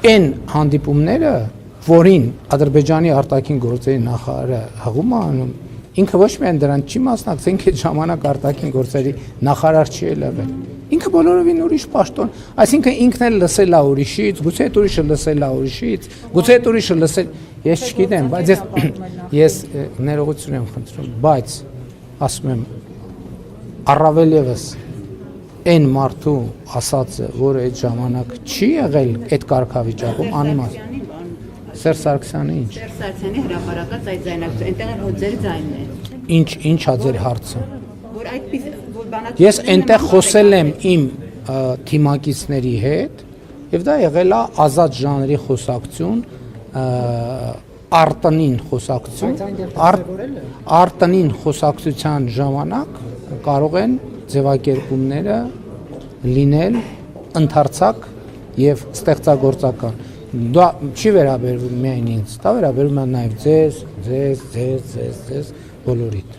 Այն հանդիպումները, որին Ադրբեջանի արտաքին գործերի նախարարը հղում է անում, ինքը ոչ միայն դրան չի մասնակցել, ինքը ժամանակ արտաքին գործերի նախարար չի ելվել։ Ինքը բոլորովին ուրիշ պաշտոն, այսինքն ինքն էլ լսել է ուրիշից, գուցե այդ ուրիշը լսել է ուրիշից, գուցե այդ ուրիշը լսել, ես չգիտեմ, բայց ես ներողություն եմ խնդրում, բայց ասում եմ առավել եւս այն մարդու ասածը, որը այդ ժամանակ չի եղել այդ կարգավիճակում անիմաստ։ Սերժ Սարգսյանը ինչ։ Սերժ Սարգսյանի հրապարակած այդ ձայնարկությունը, այնտեղ էլ ձեր ձայնն է։ Ինչ է ձեր հարցը։ Որ այդպես որ բանակցությունները Ես այնտեղ խոսել եմ իմ թիմակիցների հետ, եւ դա եղել է ազատ ժանրի խոսակցություն, արտանին խոսակցություն, արտանին խոսակցության ժամանակ կարող են ձևակերպումները լինել ընդարձակ եւ ստեղծագործական։ Դա չի վերաբերվում միայն ինձ, դա վերաբերում է նաեւ ձեզ բոլորիդ։